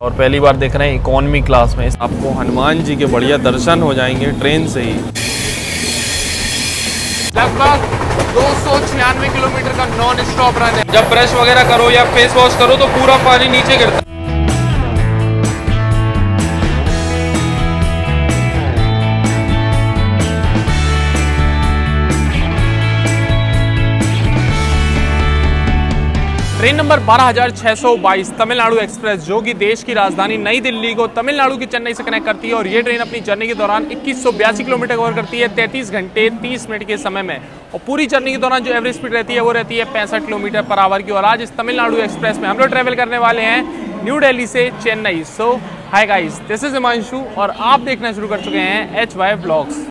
और पहली बार देख रहे हैं इकोनॉमी क्लास में। आपको हनुमान जी के बढ़िया दर्शन हो जाएंगे ट्रेन से ही। लगभग 296 किलोमीटर का नॉन स्टॉप रन है। जब ब्रश वगैरह करो या फेस वॉश करो तो पूरा पानी नीचे गिरता है। ट्रेन नंबर 12,622 तमिलनाडु एक्सप्रेस, जो कि देश की राजधानी नई दिल्ली को तमिलनाडु की चेन्नई से कनेक्ट करती है। और ये ट्रेन अपनी जर्नी के दौरान 2182 किलोमीटर कवर करती है 33 घंटे 30 मिनट के समय में। और पूरी जर्नी के दौरान जो एवरेज स्पीड रहती है वो रहती है 65 किलोमीटर पर आवर की। और आज इस तमिलनाडु एक्सप्रेस में हम लोग ट्रैवल करने वाले हैं न्यू दिल्ली से Chennai. So hi guys, this is Himanshu और आप देखना शुरू कर चुके हैं HY व्लॉग्स।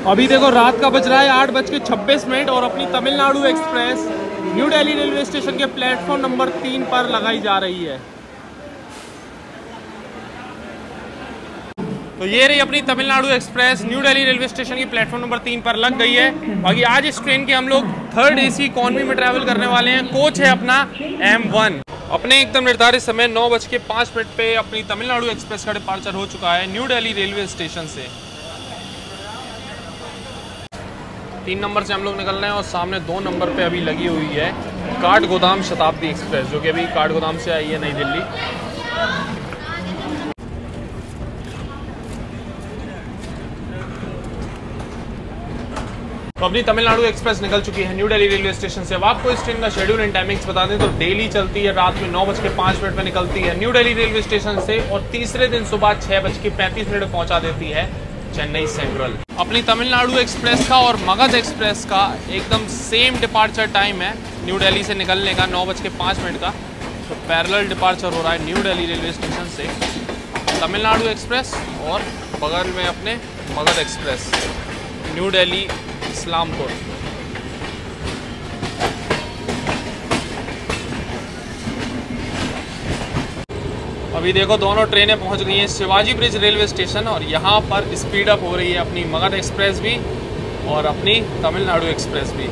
अभी देखो रात का बज रहा है 8:26 और अपनी Tamil Nadu express new Delhi railway station के प्लेटफॉर्म नंबर 3 पर लगाई जा रही है। तो ये रही अपनी Tamil Nadu express new Delhi railway station की प्लेटफॉर्म नंबर 3 पर लग गई है। बाकी आज इस ट्रेन के हम लोग 3rd AC इकोनॉमी में ट्रैवल करने वाले हैं। कोच है अपना M1। अपने एकदम निर्धारित समय 9:05 पे अपनी तमिलनाडु एक्सप्रेस का डिपार्चर हो चुका है न्यू दिल्ली रेलवे स्टेशन से। 3 नंबर से हम लोग निकल रहे हैं और सामने 2 नंबर पे अभी लगी हुई है काठगोदाम शताब्दी एक्सप्रेस, जो कि अभी काठगोदाम से आई है नई दिल्ली। तो अपनी तमिलनाडु एक्सप्रेस निकल चुकी है न्यू दिल्ली रेलवे स्टेशन से। अब आपको इस ट्रेन का शेड्यूल एंड टाइमिंग्स बता दें तो डेली चलती है, रात में 9:05 पे निकलती है न्यू दिल्ली रेलवे स्टेशन से और तीसरे दिन सुबह 6:35 पे पहुंचा देती है चेन्नई सेंट्रल। अपनी तमिलनाडु एक्सप्रेस का और मगध एक्सप्रेस का एकदम सेम डिपार्चर टाइम है न्यू दिल्ली से निकलने का 9:05 का। तो पैरेलल डिपार्चर हो रहा है न्यू दिल्ली रेलवे स्टेशन से तमिलनाडु एक्सप्रेस और बगल में अपने मगध एक्सप्रेस न्यू दिल्ली इस्लामपुर। अभी देखो दोनों ट्रेनें पहुंच गई हैं शिवाजी ब्रिज रेलवे स्टेशन और यहाँ पर स्पीड अप हो रही है अपनी मगध एक्सप्रेस भी और अपनी तमिलनाडु एक्सप्रेस भी।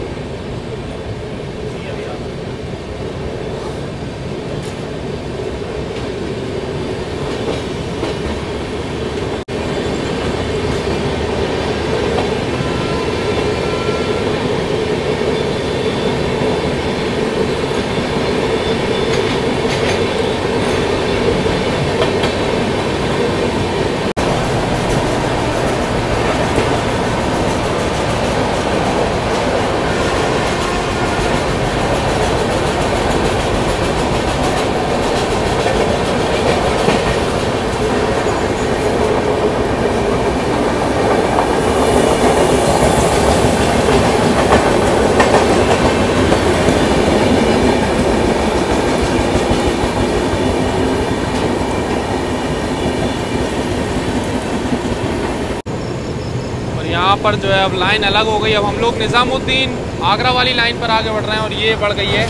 यहाँ पर जो है अब लाइन अलग हो गई। अब हम लोग निज़ामुद्दीन आगरा वाली लाइन पर आगे बढ़ रहे हैं और ये बढ़ गई है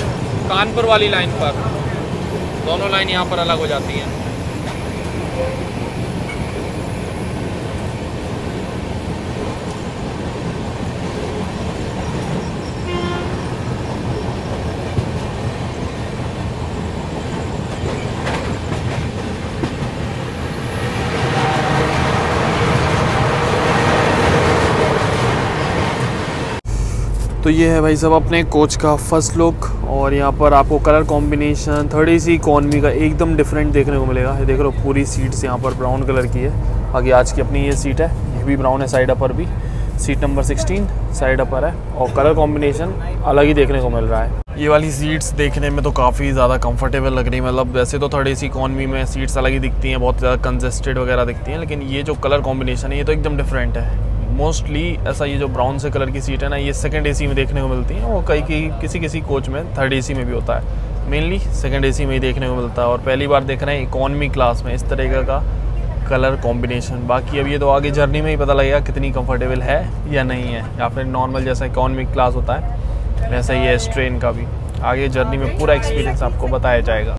कानपुर वाली लाइन पर। दोनों लाइन यहाँ पर अलग हो जाती हैं। तो ये है भाई सब अपने कोच का फर्स्ट लुक और यहाँ पर आपको colour combination 3rd AC economy का एकदम डिफरेंट देखने को मिलेगा। ये देख लो पूरी सीट्स यहाँ पर ब्राउन कलर की है। आगे आज की अपनी ये सीट है, ये भी ब्राउन है, साइड अपर भी सीट नंबर 16 साइड अपर है और कलर कॉम्बिनेशन अलग ही देखने को मिल रहा है। ये वाली सीट्स देखने में तो काफ़ी ज़्यादा कंफर्टेबल लग रही है। मतलब वैसे तो 3rd AC इकोनॉमी में सीट्स अलग ही दिखती हैं, बहुत ज़्यादा कंजेस्टेड वगैरह दिखती हैं, लेकिन ये जो कलर कॉम्बिनेशन है ये तो एकदम डिफरेंट है। मोस्टली ऐसा ये जो ब्राउन से कलर की सीट है ना, ये 2nd AC में देखने को मिलती हैं और किसी कोच में 3rd AC में भी होता है। मेनली 2nd AC में ही देखने को मिलता है और पहली बार देख रहे हैं इकोनॉमी क्लास में इस तरीके का कलर कॉम्बिनेशन। बाकी अब ये तो आगे जर्नी में ही पता लगेगा कितनी कंफर्टेबल है या नहीं है, या फिर नॉर्मल जैसा इकोनॉमी क्लास होता है वैसा ही है इस ट्रेन का भी। आगे जर्नी में पूरा एक्सपीरियंस आपको बताया जाएगा।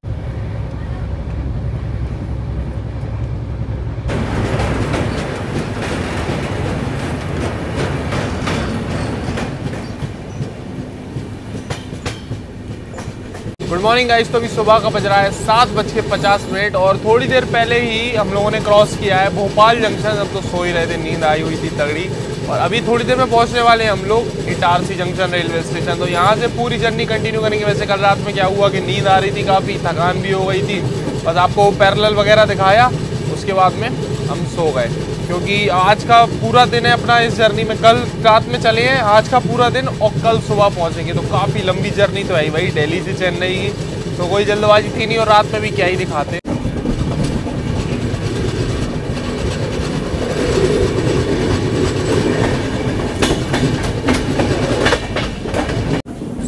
Good good morning guys. तो अभी सुबह का बज रहा है 7:50 और थोड़ी देर पहले ही हम लोगों ने क्रॉस किया है भोपाल जंक्शन। अब तो सो ही रहे थे, नींद आई हुई थी तगड़ी। और अभी थोड़ी देर में पहुंचने वाले हैं हम लोग इटारसी जंक्शन रेलवे स्टेशन। तो यहाँ से पूरी जर्नी कंटिन्यू करेंगे। वैसे कल रात में क्या हुआ कि नींद आ रही थी, काफ़ी थकान भी हो गई थी, बस आपको पैरेलल वगैरह दिखाया, उसके बाद में हम सो गए। क्योंकि आज का पूरा दिन है अपना इस जर्नी में। कल रात में चले हैं, आज का पूरा दिन और कल सुबह पहुंचेंगे। तो काफ़ी लंबी जर्नी तो है भाई, दिल्ली से चेन्नई की। तो कोई जल्दबाजी थी नहीं और रात में भी क्या ही दिखाते।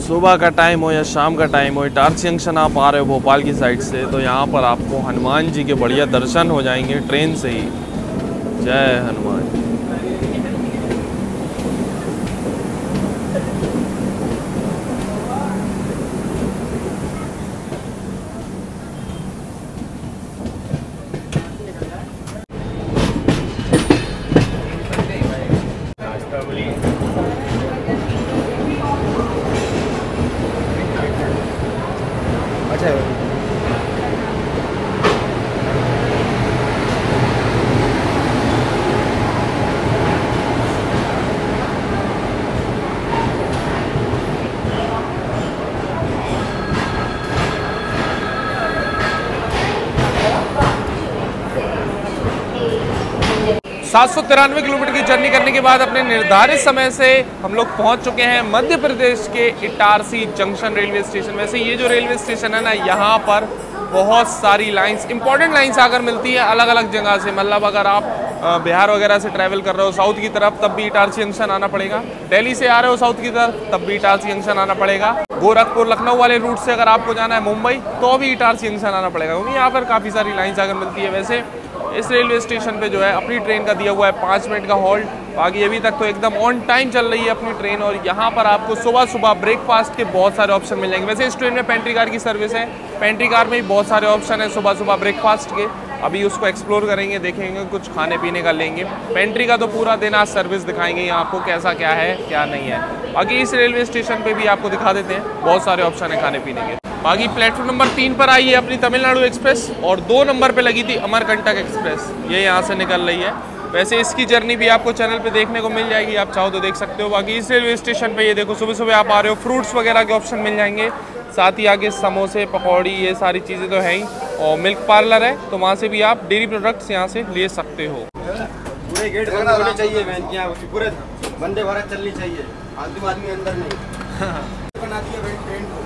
सुबह का टाइम हो या शाम का टाइम हो, इटारसी जंक्शन आप आ रहे हो भोपाल की साइड से, तो यहाँ पर आपको हनुमान जी के बढ़िया दर्शन हो जाएंगे ट्रेन से ही। जय हनुमान। सात 793 किलोमीटर की जर्नी करने के बाद अपने निर्धारित समय से हम लोग पहुंच चुके हैं मध्य प्रदेश के इटारसी जंक्शन रेलवे स्टेशन। वैसे ये जो रेलवे स्टेशन है ना, यहाँ पर बहुत सारी लाइंस, इंपॉर्टेंट लाइंस आकर मिलती है अलग अलग जगह से। मतलब अगर आप बिहार वगैरह से ट्रैवल कर रहे हो साउथ की तरफ, तब भी इटारसी जंक्शन आना पड़ेगा। दिल्ली से आ रहे हो साउथ की तरफ, तब भी इटारसी जंक्शन आना पड़ेगा। गोरखपुर लखनऊ वाले रूट से अगर आपको जाना है मुंबई, तो भी इटारसी जंक्शन आना पड़ेगा, क्योंकि यहाँ पर काफ़ी सारी लाइन्स आकर मिलती है। वैसे इस रेलवे स्टेशन पे जो है अपनी ट्रेन का दिया हुआ है 5 मिनट का हॉल्ट। बाकी अभी तक तो एकदम ऑन टाइम चल रही है अपनी ट्रेन। और यहाँ पर आपको सुबह सुबह ब्रेकफास्ट के बहुत सारे ऑप्शन मिल जाएंगे। वैसे इस ट्रेन में पेंट्री कार की सर्विस है, पेंट्री कार में भी बहुत सारे ऑप्शन है सुबह सुबह ब्रेकफास्ट के। अभी उसको एक्सप्लोर करेंगे, देखेंगे, कुछ खाने पीने का लेंगे। पेंट्री का तो पूरा दिन आज सर्विस दिखाएंगे यहाँ आपको, कैसा क्या है क्या नहीं है। बाकी इस रेलवे स्टेशन पे भी आपको दिखा देते हैं, बहुत सारे ऑप्शन है खाने पीने के। बाकी प्लेटफॉर्म नंबर 3 पर आई है अपनी तमिलनाडु एक्सप्रेस और 2 नंबर पे लगी थी अमरकंटक एक्सप्रेस, ये यहाँ से निकल रही है। वैसे इसकी जर्नी भी आपको चैनल पे देखने को मिल जाएगी, आप चाहो तो देख सकते हो। बाकी इस रेलवे स्टेशन पे ये देखो, सुबह सुबह आप आ रहे हो, फ्रूट्स वगैरह के ऑप्शन मिल जाएंगे। साथ ही आगे समोसे पकौड़ी ये सारी चीज़ें तो है ही, और मिल्क पार्लर है, तो वहाँ से भी आप डेयरी प्रोडक्ट्स यहाँ से ले सकते हो। पूरे गेट बंद होने चाहिए, पूरे वंदे भारत चलनी चाहिए, आदमी अंदर नहीं बनाती है ट्रेन को।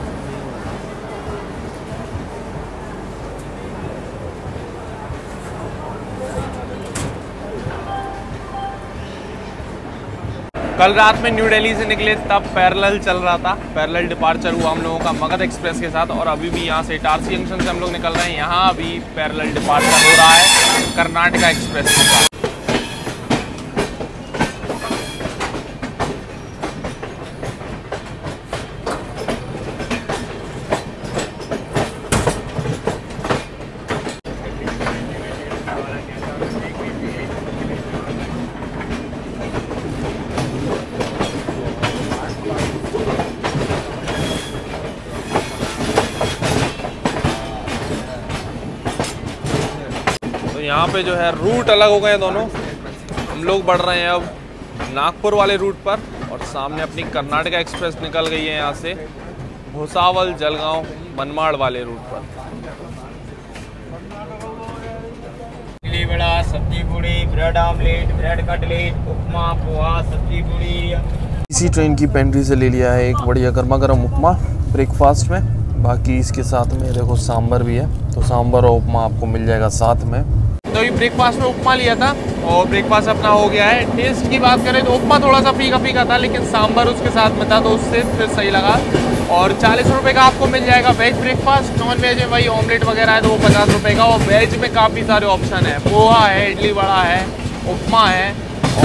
कल रात में न्यू दिल्ली से निकले, तब पैरेलल चल रहा था, पैरेलल डिपार्चर हुआ हम लोगों का मगध एक्सप्रेस के साथ। और अभी भी यहाँ से इटारसी जंक्शन से हम लोग निकल रहे हैं, यहाँ अभी पैरेलल डिपार्चर हो रहा है कर्नाटका एक्सप्रेस के साथ। यहाँ पे जो है रूट अलग हो गए हैं दोनों। हम लोग बढ़ रहे हैं अब नागपुर वाले रूट पर, और सामने अपनी कर्नाटका एक्सप्रेस निकल गई है यहाँ से भुसावल जलगांव मनमाड़ वाले रूट पर। इडली वड़ा, सब्जी पूड़ी, ब्रेड आमलेट, ब्रेड कटलेट, उपमा, पोहा, सब्जी पूड़ी। इसी ट्रेन की पेंट्री से ले लिया है एक बढ़िया गर्मा गर्म उपमा ब्रेकफास्ट में। बाकी इसके साथ में देखो सांभर भी है, तो सांभर और उपमा आपको मिल जाएगा साथ में। तो ये ब्रेकफास्ट में उपमा लिया था और ब्रेकफास्ट अपना हो गया है। टेस्ट की बात करें तो उपमा थोड़ा सा फीका फीका था, लेकिन सांभर उसके साथ में था, तो उससे फिर सही लगा। और 40 रुपये का आपको मिल जाएगा वेज ब्रेकफास्ट। नॉन वेज में वही ऑमलेट वगैरह है तो वो 50 रुपये का। और वेज में काफ़ी सारे ऑप्शन है, पोहा है, इडली वड़ा है, उपमा है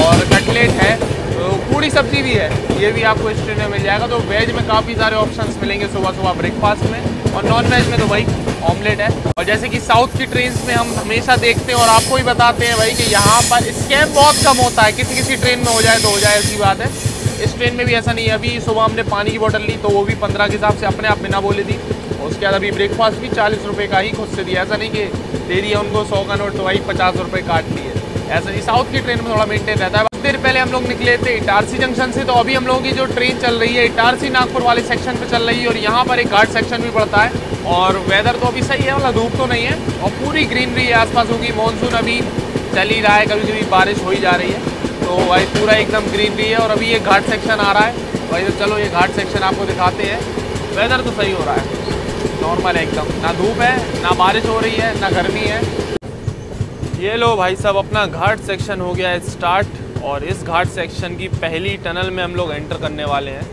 और कटलेट है, तो पूरी सब्जी भी है, ये भी आपको इस ट्रेन में मिल जाएगा। तो वेज में काफ़ी सारे ऑप्शंस मिलेंगे सुबह सुबह ब्रेकफास्ट में, और नॉन वेज में तो भाई ऑमलेट है। और जैसे कि साउथ की ट्रेन में हम हमेशा देखते हैं और आपको भी बताते हैं भाई कि यहाँ पर स्कैम बहुत कम होता है, किसी किसी ट्रेन में हो जाए तो हो जाए, ऐसी बात है। इस ट्रेन में भी ऐसा नहीं है। अभी सुबह हमने पानी की बोतल ली तो वो भी 15 के हिसाब से अपने आप बिना बोले दी, उसके बाद अभी ब्रेकफास्ट भी 40 रुपये का ही खुद से दिया, ऐसा नहीं कि दे दिया उनको 100 का नोट तो भाई 50 रुपये काट लिए, ऐसा नहीं। साउथ की ट्रेन में थोड़ा मेंटेन रहता है। कुछ देर पहले हम लोग निकले थे इटारसी जंक्शन से, तो अभी हम लोगों की जो ट्रेन चल रही है इटारसी नागपुर वाले सेक्शन पे चल रही है, और यहाँ पर एक घाट सेक्शन भी पड़ता है। और वेदर तो अभी सही है, मतलब धूप तो नहीं है, और पूरी ग्रीनरी आसपास होगी। मानसून अभी चल ही रहा है, कभी कभी बारिश हो ही जा रही है, तो भाई पूरा एकदम ग्रीनरी है। और अभी ये घाट सेक्शन आ रहा है भाई, तो चलो ये घाट सेक्शन आपको दिखाते हैं। वेदर तो सही हो रहा है, नॉर्मल है एकदम, ना धूप है ना बारिश हो रही है ना गर्मी है। ये लो भाई साहब, अपना घाट सेक्शन हो गया है स्टार्ट, और इस घाट सेक्शन की पहली टनल में हम लोग एंटर करने वाले हैं।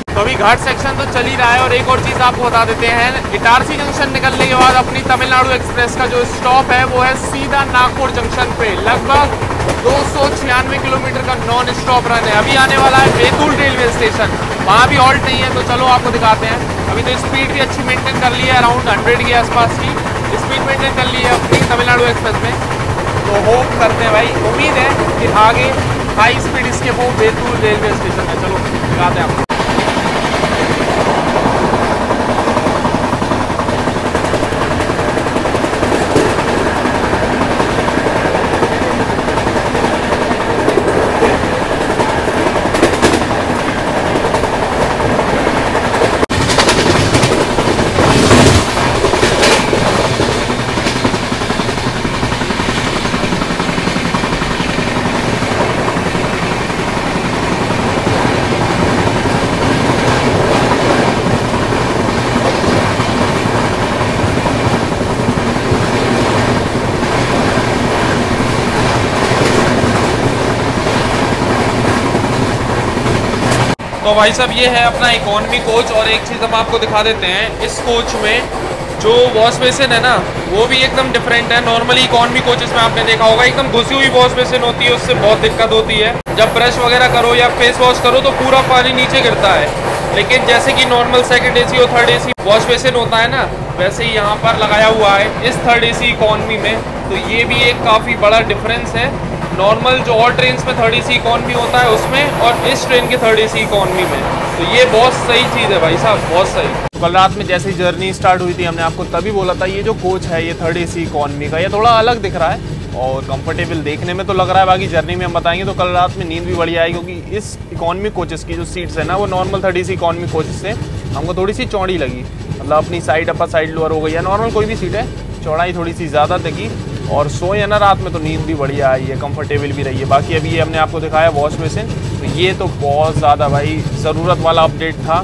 तो अभी घाट सेक्शन तो चल ही रहा है, और एक और चीज़ आपको बता देते हैं, इटारसी जंक्शन निकलने के बाद अपनी तमिलनाडु एक्सप्रेस का जो स्टॉप है वो है सीधा नागपुर जंक्शन पे। लगभग 296 किलोमीटर का नॉन स्टॉप रन है। अभी आने वाला है बैतूल रेलवे स्टेशन, वहाँ भी हॉल्ट नहीं है, तो चलो आपको दिखाते हैं। अभी तो स्पीड भी अच्छी मेंटेन कर ली है, अराउंड 100 के आसपास की स्पीड मेंटेन कर ली है अपनी तमिलनाडु एक्सप्रेस में। तो होप करते हैं भाई, उम्मीद है कि आगे हाई स्पीड इसके वो बैतूल रेलवे स्टेशन है। चलो दिखाते हैं आपको। तो भाई साहब ये है अपना इकोनॉमी कोच, और एक चीज़ हम आपको दिखा देते हैं, इस कोच में जो वॉश बेसिन है ना वो भी एकदम डिफरेंट है। नॉर्मली इकोनॉमी कोचेस में आपने देखा होगा एकदम घुसी हुई वॉश बेसिन होती है, उससे बहुत दिक्कत होती है। जब ब्रश वगैरह करो या फेस वॉश करो तो पूरा पानी नीचे गिरता है, लेकिन जैसे कि नॉर्मल सेकंड एसी और थर्ड एसी वॉश बेसिन होता है ना, वैसे ही यहाँ पर लगाया हुआ है इस थर्ड एसी इकोनॉमी में। तो ये भी एक काफ़ी बड़ा डिफरेंस है नॉर्मल जो और ट्रेन में थर्ड एसी इकोनॉमी होता है उसमें, और इस ट्रेन के थर्ड एसी इकोनॉमी में। तो ये बहुत सही चीज़ है भाई साहब, बहुत सही। तो कल रात में जैसे ही जर्नी स्टार्ट हुई थी, हमने आपको तभी बोला था ये जो कोच है ये थर्ड एसी इकोनॉमी का, ये थोड़ा अलग दिख रहा है और कंफर्टेबल देखने में तो लग रहा है। बाकी जर्नी में हम बताएंगे। तो कल रात में नींद भी बढ़िया आई, क्योंकि इस इकोनॉमी कोचेस की जो सीट्स है ना वो normal third AC economy coaches से हमको थोड़ी सी चौड़ी लगी, मतलब अपनी साइड अपर साइड लोअर हो गई है, नॉर्मल कोई भी सीट है चौड़ाई थोड़ी सी ज़्यादा लगी। और सोए ना रात में तो नींद भी बढ़िया आई है, कंफर्टेबल भी रही है। बाकी अभी ये हमने आपको दिखाया वॉश बेसिन, तो ये तो बहुत ज़्यादा भाई ज़रूरत वाला अपडेट था,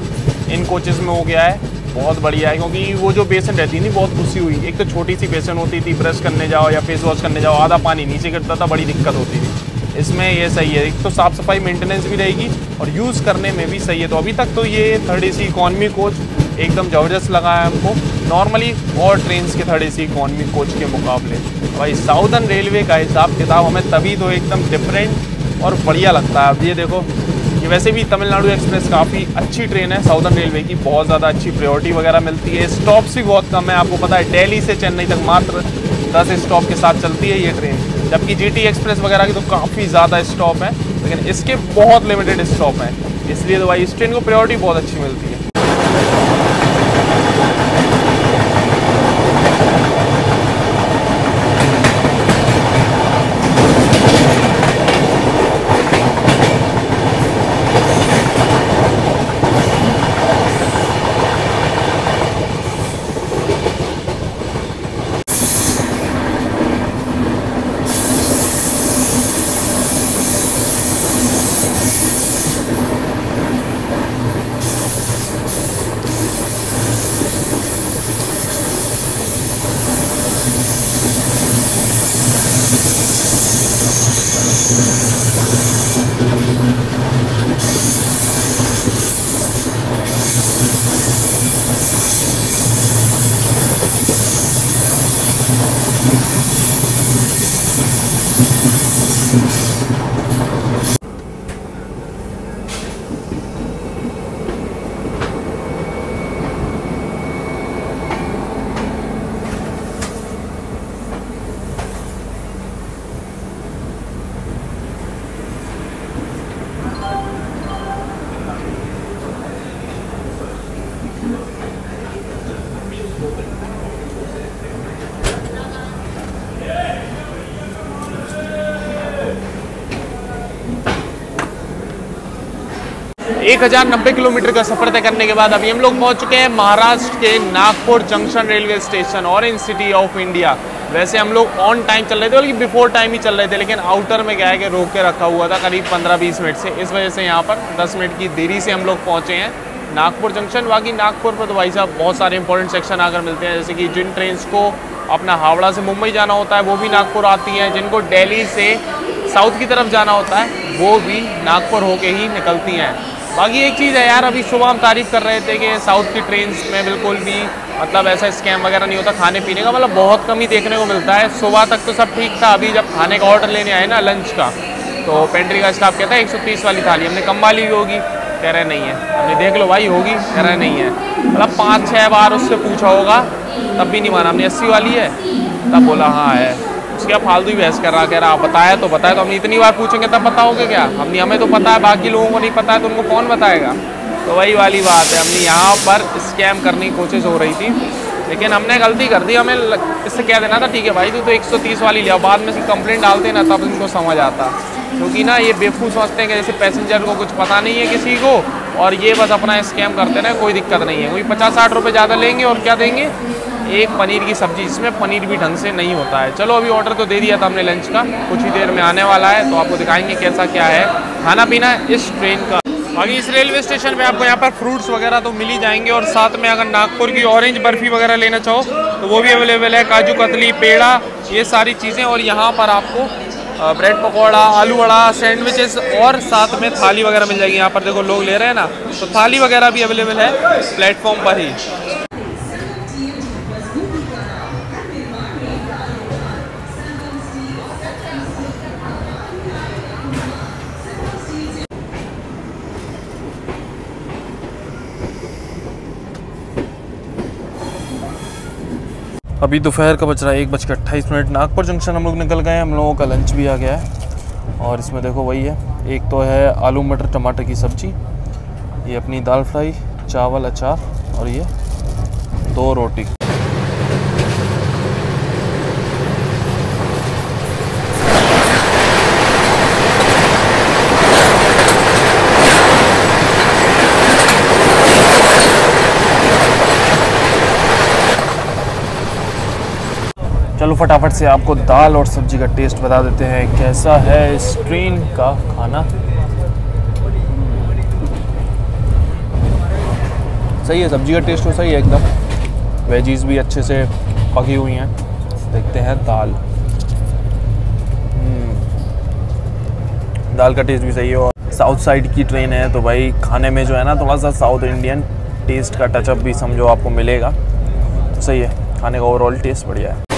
इन कोचेस में हो गया है, बहुत बढ़िया है। क्योंकि वो जो बेसिन रहती थी बहुत घुसी हुई, एक तो छोटी सी बेसिन होती थी, ब्रश करने जाओ या फेस वॉश करने जाओ आधा पानी नीचे गिरता था, बड़ी दिक्कत होती थी। इसमें ये सही है, एक तो साफ़ सफाई मेंटेनेंस भी रहेगी और यूज़ करने में भी सही है। तो अभी तक तो ये थर्ड एसी इकोनॉमी कोच एकदम ज़बरदस्त लगा है हमको, नॉर्मली और ट्रेन्स के थर्ड एसी इकोनॉमी कोच के मुकाबले। भाई साउदर्न रेलवे का हिसाब किताब हमें तभी तो एकदम डिफरेंट और बढ़िया लगता है। अब ये देखो, ये वैसे भी तमिलनाडु एक्सप्रेस काफ़ी अच्छी ट्रेन है, साउदर्न रेलवे की बहुत ज़्यादा अच्छी प्रायोरिटी वगैरह मिलती है, स्टॉप्स भी बहुत कम है। आपको पता है दिल्ली से चेन्नई तक मात्र 10 स्टॉप के साथ चलती है ये ट्रेन, जबकि GT एक्सप्रेस वगैरह की तो काफ़ी ज़्यादा स्टॉप है, लेकिन इसके बहुत लिमिटेड स्टॉप हैं, इसलिए तो भाई इस ट्रेन को प्रायोरिटी बहुत अच्छी मिलती है। एक 1090 किलोमीटर का सफर तय करने के बाद अभी हम लोग पहुंच चुके हैं महाराष्ट्र के Nagpur junction railway station, orange city of India. वैसे हम लोग ऑन टाइम चल रहे थे, बल्कि बिफोर टाइम ही चल रहे थे, लेकिन आउटर में क्या है कि रोक के रखा हुआ था करीब 15-20 मिनट से, इस वजह से यहाँ पर 10 मिनट की देरी से हम लोग पहुँचे हैं नागपुर जंक्शन। बाकी नागपुर पर तो भाई साहब बहुत सारे इंपॉर्टेंट सेक्शन आकर मिलते हैं, जैसे कि जिन ट्रेन्स को अपना हावड़ा से मुंबई जाना होता है वो भी नागपुर आती हैं, जिनको दिल्ली से साउथ की तरफ जाना होता है वो भी नागपुर होके ही निकलती हैं। बाकी एक चीज़ है यार, अभी सुबह हम तारीफ़ कर रहे थे कि साउथ की ट्रेन्स में बिल्कुल भी मतलब ऐसा स्कैम वगैरह नहीं होता, खाने पीने का मतलब बहुत कम ही देखने को मिलता है। सुबह तक तो सब ठीक था, अभी जब खाने का ऑर्डर लेने आए ना लंच का, तो पेंट्री का स्टाफ कहता है 130 वाली थाली, हमने कम वाली भी होगी, कह रहे नहीं है, हमने देख लो भाई होगी, कह रहे नहीं है, मतलब 5-6 बार उससे पूछा होगा तब भी नहीं माना, हमने 80 वाली है, तब बोला हाँ है। उसके बाद फालतू ही बहस कर रहा, कह रहा बताया तो हमने इतनी बार पूछेंगे तब पता होगा क्या, हमने हमें तो पता है, बाकी लोगों को नहीं पता है तो उनको कौन बताएगा। तो वही वाली बात है, हमने यहाँ पर स्कैम करने की कोशिश हो रही थी, लेकिन हमने गलती कर दी, हमें इससे कह देना था ठीक है भाई तू तो 130 वाली लिया, बाद में से कंप्लेंट डालते ना तब इनको समझ आता, क्योंकि ना ये बेवकूफ़ समझते हैं कि जैसे पैसेंजर को कुछ पता नहीं है किसी को, और ये बस अपना स्कैम करते रहे, कोई दिक्कत नहीं है। कोई 50-60 रुपये ज़्यादा लेंगे और क्या देंगे, एक पनीर की सब्ज़ी, जिसमें पनीर भी ढंग से नहीं होता है। चलो अभी ऑर्डर तो दे दिया था हमने लंच का, कुछ ही देर में आने वाला है, तो आपको दिखाएंगे कैसा क्या है खाना पीना इस ट्रेन का। बाकी इस रेलवे स्टेशन पे आपको यहाँ पर फ्रूट्स वगैरह तो मिल ही जाएंगे, और साथ में अगर नागपुर की ऑरेंज बर्फ़ी वगैरह लेना चाहो तो वो भी अवेलेबल है, काजू कतली, पेड़ा, ये सारी चीज़ें। और यहाँ पर आपको ब्रेड पकौड़ा, आलू वड़ा, सैंडविचेस और साथ में थाली वगैरह मिल जाएगी। यहाँ पर देखो लोग ले रहे हैं ना, तो थाली वगैरह भी अवेलेबल है प्लेटफॉर्म पर ही। अभी दोपहर का बज रहा है 1:28। नागपुर जंक्शन हम लोग निकल गए हैं, हम लोगों का लंच भी आ गया है, और इसमें देखो वही है, एक तो है आलू मटर टमाटर की सब्ज़ी, ये अपनी दाल फ्राई, चावल, अचार, और ये 2 रोटी। चलो फटाफट से आपको दाल और सब्जी का टेस्ट बता देते हैं कैसा है इस ट्रेन का खाना। सही है, सब्जी का टेस्ट तो सही है एकदम, वेजीज भी अच्छे से पकी हुई हैं। देखते हैं दाल, दाल का टेस्ट भी सही है, और साउथ साइड की ट्रेन है तो भाई खाने में जो है ना थोड़ा सा साउथ इंडियन टेस्ट का टचअप भी समझो आपको मिलेगा, तो सही है, खाने का ओवरऑल टेस्ट बढ़िया है।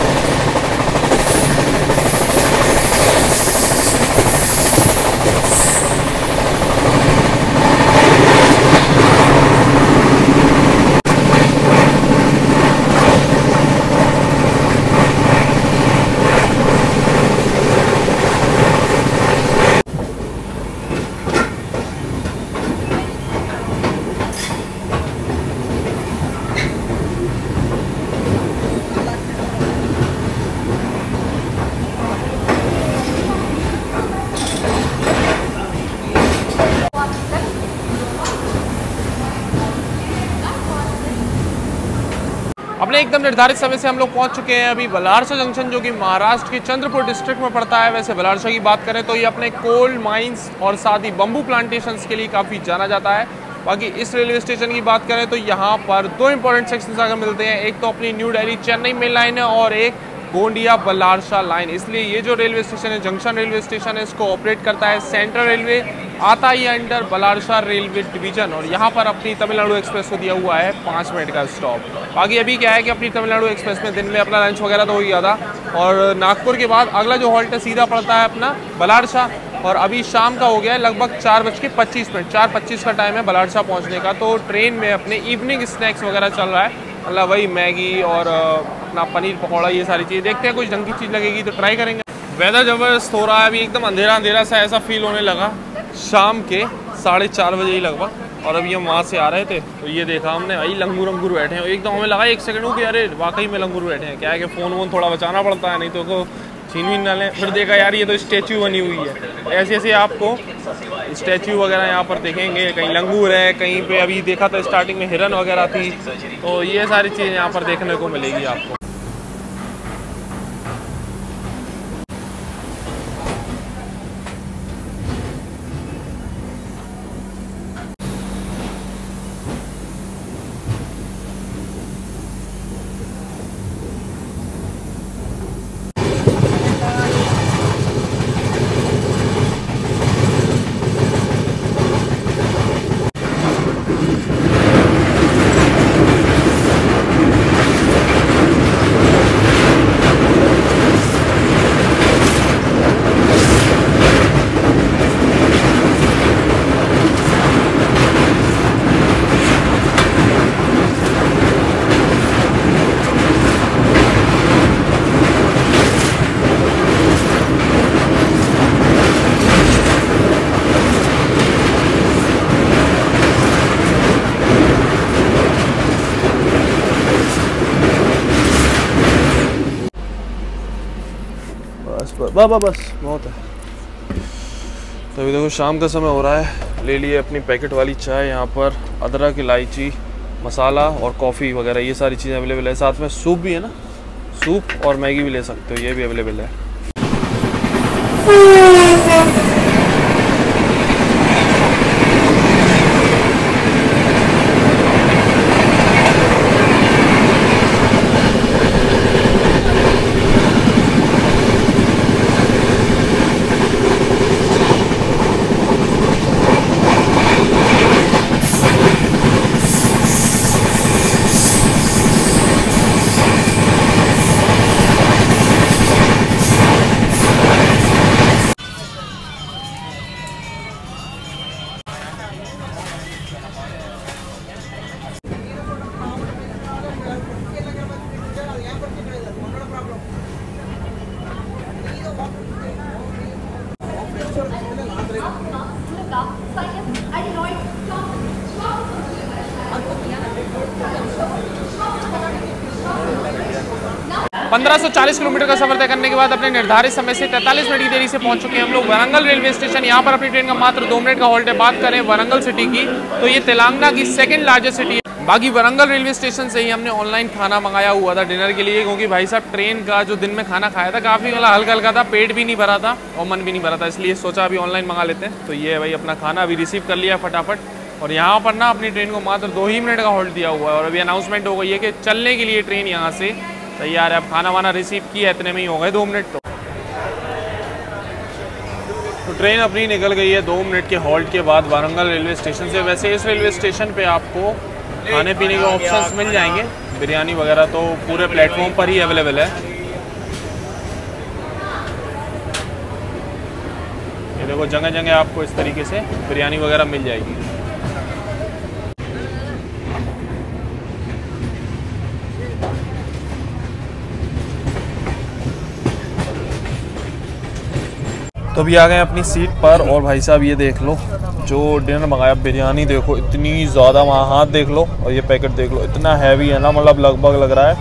एकदम निर्धारित समय से हम लोग पहुंच चुके हैं अभी बलारसा जंक्शन, जो कि महाराष्ट्र के चंद्रपुर डिस्ट्रिक्ट में पड़ता है। वैसे बलारसा की बात करें तो ये अपने कोल माइंस और साथ ही बम्बू प्लांटेशंस के लिए काफ़ी जाना जाता है। बाकी इस रेलवे स्टेशन की बात करें तो यहाँ पर दो इंपॉर्टेंट सेक्शंस आकर मिलते हैं, एक तो अपनी new Delhi Chennai main line है और एक गोंडिया बलारसा लाइन। इसलिए ये जो रेलवे स्टेशन है, जंक्शन रेलवे स्टेशन है, इसको ऑपरेट करता है सेंट्रल रेलवे, आता ही अंडर बलारसा रेलवे डिवीजन। और यहाँ पर अपनी तमिलनाडु एक्सप्रेस को दिया हुआ है 5 मिनट का स्टॉप। बाकी अभी क्या है कि अपनी तमिलनाडु एक्सप्रेस में दिन में अपना लंच वगैरह तो हो गया था, और नागपुर के बाद अगला जो हॉल्ट है सीधा पड़ता है अपना बलारसा। और अभी शाम का हो गया है लगभग 4:25, 4:25 का टाइम है बलारसा पहुँचने का। तो ट्रेन में अपने इवनिंग स्नैक्स वगैरह चल रहा है, मतलब वही मैगी और अपना पनीर पकौड़ा, ये सारी चीज़। देखते हैं कुछ ढंग की चीज़ लगेगी तो ट्राई करेंगे। वेदर ज़बरदस्त हो रहा है, अभी एकदम अंधेरा अंधेरा सा ऐसा फील होने लगा शाम के 4:30 बजे ही लगभग। और अभी हम वहाँ से आ रहे थे तो ये देखा हमने, भाई लंगूर अंगूर बैठे हैं। एकदम हमें लगा 1 सेकंड कि अरे वाकई में लंगूर बैठे हैं। क्या है कि फ़ोन वोन थोड़ा बचाना पड़ता है, नहीं तो को छीन भी ना लें। फिर देखा यार ये तो स्टैचू बनी हुई है। ऐसे ऐसे आपको स्टैचू वगैरह यहाँ पर देखेंगे, कहीं लंगूर है, कहीं पे अभी देखा तो स्टार्टिंग में हिरन वगैरह थी। तो ये सारी चीज़ यहाँ पर देखने को मिलेगी आपको। बस बहुत है। तो अभी देखो शाम का समय हो रहा है, ले लिए अपनी पैकेट वाली चाय। यहाँ पर अदरक, इलायची, मसाला और कॉफ़ी वगैरह ये सारी चीज़ें अवेलेबल है। साथ में सूप भी है ना, सूप और मैगी भी ले सकते हो, ये भी अवेलेबल है। 1540 किलोमीटर का सफर तय करने के बाद अपने निर्धारित समय से 43 मिनट की देरी से पहुंच चुके हैं हम लोग वरंगल रेलवे स्टेशन। यहाँ पर अपनी ट्रेन का मात्र 2 मिनट का हॉल्ट है। बात करें वरंगल सिटी की तो ये तेलंगाना की सेकंड लार्जेस्ट सिटी है। बाकी वरंगल रेलवे स्टेशन से ही हमने ऑनलाइन खाना मंगाया हुआ था डिनर के लिए, क्योंकि भाई साहब ट्रेन का जो दिन में खाना खाया था काफ़ी मतलब हल्का हल्का था, पेट भी नहीं भरा था और मन भी नहीं भरा था, इसलिए सोचा अभी ऑनलाइन मंगा लेते हैं। तो ये भाई अपना खाना अभी रिसीव कर लिया फटाफट। और यहाँ पर ना अपनी ट्रेन को मात्र 2 ही मिनट का हॉल्ट दिया हुआ है और अभी अनाउंसमेंट हो गई है कि चलने के लिए ट्रेन यहाँ से तैयार है। अब खाना वाना रिसीव किया, इतने में ही हो गए 2 मिनट। तो ट्रेन अपनी निकल गई है 2 मिनट के हॉल्ट के बाद वारंगल रेलवे स्टेशन से। वैसे इस रेलवे स्टेशन पे आपको खाने पीने के ऑप्शंस मिल जाएंगे, बिरयानी वगैरह तो पूरे प्लेटफॉर्म पर ही अवेलेबल है। ये देखो जगह जगह आपको इस तरीके से बिरयानी वगैरह मिल जाएगी। तो अभी आ गए अपनी सीट पर और भाई साहब ये देख लो जो डिनर मंगाया, बिरयानी देखो इतनी ज़्यादा, वहाँ हाथ देख लो और ये पैकेट देख लो, इतना हैवी है ना, मतलब लगभग लग रहा है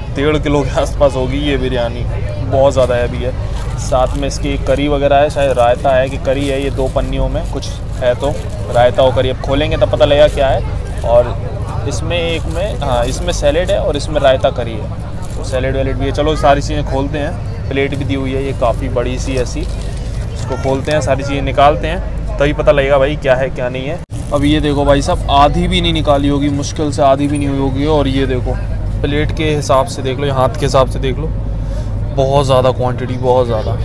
1.5 किलो के आसपास होगी ये बिरयानी, बहुत ज़्यादा हैवी है। साथ में इसकी करी वगैरह है, शायद रायता है कि करी है, ये 2 पन्नियों में कुछ है, तो रायता और करी। अब खोलेंगे तब पता लगेगा क्या है। और इसमें एक में हाँ इसमें सैलेड है और इसमें रायता करी है, तो सैलेड वैलेड भी है। चलो सारी चीज़ें खोलते हैं। प्लेट भी दी हुई है, ये काफ़ी बड़ी सी ऐसी, इसको खोलते हैं, सारी चीज़ें निकालते हैं, तभी पता लगेगा भाई क्या है क्या नहीं है। अब ये देखो भाई साहब, आधी भी नहीं निकाली होगी, मुश्किल से आधी भी नहीं हुई होगी। और ये देखो प्लेट के हिसाब से देख लो, हाथ के हिसाब से देख लो, बहुत ज़्यादा क्वांटिटी, बहुत ज़्यादा।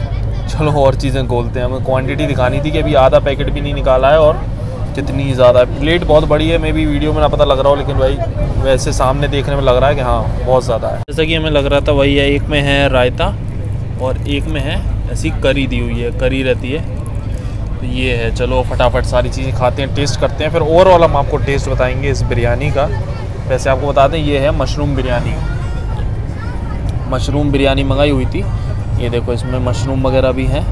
चलो और चीज़ें खोलते हैं। हमें क्वांटिटी दिखानी थी कि अभी आधा पैकेट भी नहीं निकाला है और कितनी ज़्यादा है। प्लेट बहुत बड़ी है, मे बी वीडियो में ना पता लग रहा हो, लेकिन भाई वैसे सामने देखने में लग रहा है कि हाँ बहुत ज़्यादा है। जैसा कि हमें लग रहा था वही है, एक में है रायता और एक में है ऐसी करी दी हुई है, करी रहती है, तो ये है। चलो फटाफट सारी चीज़ें खाते हैं, टेस्ट करते हैं, फिर ओवरऑल हम आपको टेस्ट बताएंगे इस बिरयानी का। वैसे आपको बता दें ये है मशरूम बिरयानी, मशरूम बिरयानी मंगाई हुई थी। ये देखो इसमें मशरूम वगैरह भी हैं।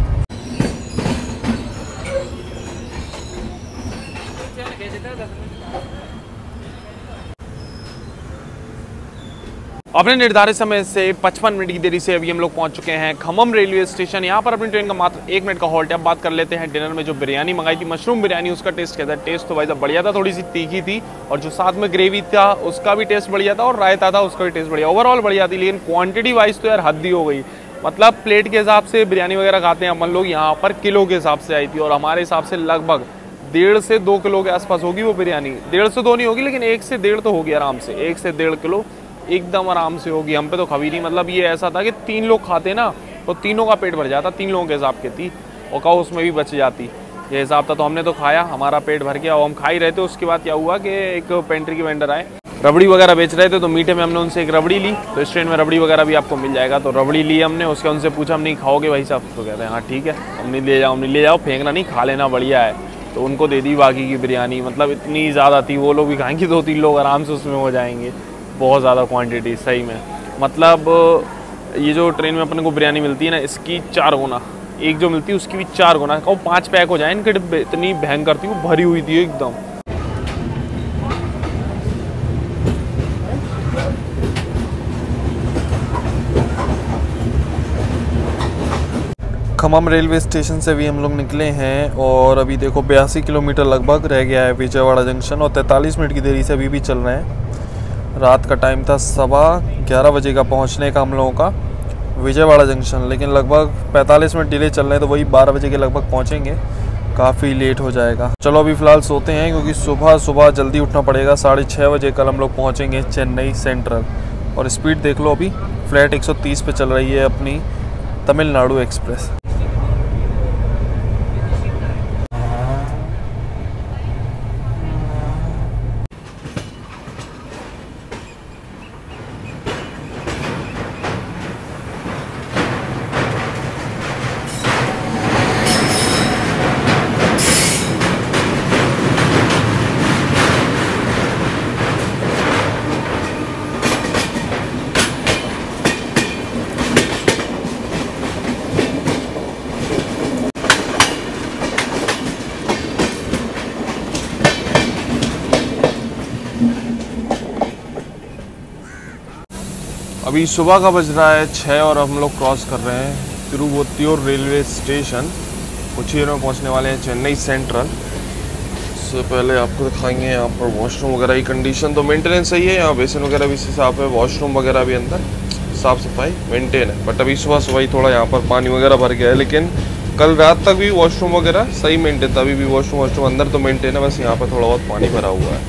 अपने निर्धारित समय से 55 मिनट की देरी से अभी हम लोग पहुंच चुके हैं खम्मम रेलवे स्टेशन। यहाँ पर अपनी ट्रेन का मात्र 1 मिनट का हॉल्ट है। अब बात कर लेते हैं डिनर में जो बिरयानी मंगाई थी मशरूम बिरयानी, उसका टेस्ट कैसा है। टेस्ट तो भाई साहब बढ़िया था, थोड़ी सी तीखी थी, और जो साथ में ग्रेवी था उसका भी टेस्ट बढ़िया था, और रायता था उसका भी टेस्ट बढ़िया, ओवरऑल बढ़िया थी। लेकिन क्वांटिटी वाइज तो यार हद ही हो गई। मतलब प्लेट के हिसाब से बिरयानी वगैरह खाते हैं अपन लोग, यहाँ पर किलो के हिसाब से आई थी, और हमारे हिसाब से लगभग 1.5 से 2 किलो के आसपास होगी वो बिरयानी। 1.5 से 2 नहीं होगी, लेकिन 1 से 1.5 तो होगी आराम से, 1 से 1.5 किलो एकदम आराम से होगी। हम पे तो खबी नहीं, मतलब ये ऐसा था कि 3 लोग खाते ना तो तीनों का पेट भर जाता, 3 लोगों के हिसाब की थी, और कहो उसमें भी बच जाती, ये हिसाब था। तो हमने तो खाया, हमारा पेट भर गया, और हम खा ही रहे थे। उसके बाद क्या हुआ कि एक पेंट्री के वेंडर आए, रबड़ी वगैरह बेच रहे थे, तो मीठे में हमने उनसे एक रबड़ी ली। तो इस ट्रेन में रबड़ी वगैरह भी आपको मिल जाएगा, तो रबड़ी ली हमने। उसके उनसे पूछा हम नहीं खाओगे भाई साहब, तो कहते हैं हाँ ठीक है, हमने ले जाओ, फेंकना नहीं, खा लेना, बढ़िया है। तो उनको दे दी बाकी की बिरयानी, मतलब इतनी ज़्यादा थी, वो लोग भी खाएंगे, 2-3 लोग आराम से उसमें हो जाएंगे। बहुत ज़्यादा क्वांटिटी सही में, मतलब ये जो ट्रेन में अपने को बिरयानी मिलती है ना, इसकी 4 गुना, एक जो मिलती है उसकी भी 4 गुना। कहो 5 पैक हो जाए इनके डिब्बे, इतनी भयंकर थी, वो भरी हुई थी एकदम। खम्मम रेलवे स्टेशन से भी हम लोग निकले हैं, और अभी देखो 82 किलोमीटर लगभग रह गया है विजयवाड़ा जंक्शन, और 43 मिनट की देरी से अभी भी चल रहे हैं। रात का टाइम था 11:15 बजे का पहुंचने का हम लोगों का विजयवाड़ा जंक्शन, लेकिन लगभग 45 मिनट डिले चल रहे हैं, तो वही 12 बजे के लगभग पहुंचेंगे, काफ़ी लेट हो जाएगा। चलो अभी फ़िलहाल सोते हैं, क्योंकि सुबह जल्दी उठना पड़ेगा। 6:30 बजे कल हम लोग पहुँचेंगे चेन्नई सेंट्रल। और स्पीड देख लो, अभी फ्लैट 130 पे चल रही है अपनी तमिलनाडु एक्सप्रेस। अभी सुबह का बज रहा है 6 और हम लोग क्रॉस कर रहे हैं तिरुवोत्तियूर रेलवे स्टेशन। कुछ ही में पहुंचने वाले हैं चेन्नई सेंट्रल। उससे पहले आपको दिखाएंगे यहाँ पर वॉशरूम वगैरह की कंडीशन। तो मेंटेनेंस सही है, यहाँ बेसिन वगैरह भी साफ है, वॉशरूम वगैरह भी अंदर साफ़ सफाई मेंटेन है। बट अभी सुबह ही थोड़ा यहाँ पर पानी वगैरह भर गया है, लेकिन कल रात तक भी वॉशरूम वगैरह सही मेंटेन था। अभी भी वॉशरूम अंदर तो मेंटेन है, बस यहाँ पर थोड़ा बहुत पानी भरा हुआ है।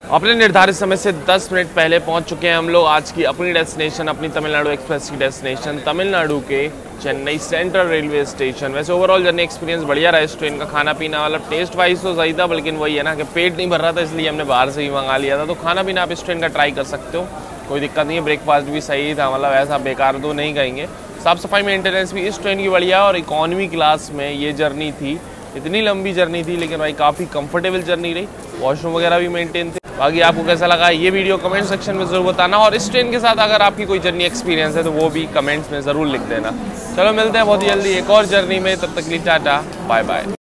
अपने निर्धारित समय से 10 मिनट पहले पहुंच चुके हैं हम लोग आज की अपनी डेस्टिनेशन, अपनी तमिलनाडु एक्सप्रेस की डेस्टिनेशन, तमिलनाडु के चेन्नई सेंट्रल रेलवे स्टेशन। वैसे ओवरऑल जर्नी एक्सपीरियंस बढ़िया रहा इस ट्रेन का। खाना पीना मतलब टेस्ट वाइज तो सही था, लेकिन वही है ना कि पेट नहीं भर रहा था, इसलिए हमने बाहर से ही मंगा लिया था। तो खाना पीना आप इस ट्रेन का ट्राई कर सकते हो, कोई दिक्कत नहीं है। ब्रेकफास्ट भी सही था, मतलब ऐसा बेकार तो नहीं कहेंगे। साफ़ सफाई मेंटेनेंस भी इस ट्रेन की बढ़िया, और इकॉनमी क्लास में ये जर्नी थी। इतनी लंबी जर्नी थी, लेकिन भाई काफ़ी कंफर्टेबल जर्नी रही। वॉशरूम वगैरह भी मेंटेन थे। बाकी आपको कैसा लगा ये वीडियो कमेंट सेक्शन में ज़रूर बताना, और इस ट्रेन के साथ अगर आपकी कोई जर्नी एक्सपीरियंस है तो वो भी कमेंट्स में ज़रूर लिख देना। चलो मिलते हैं बहुत ही जल्दी एक और जर्नी में, तब तक के लिए टाटा बाय बाय।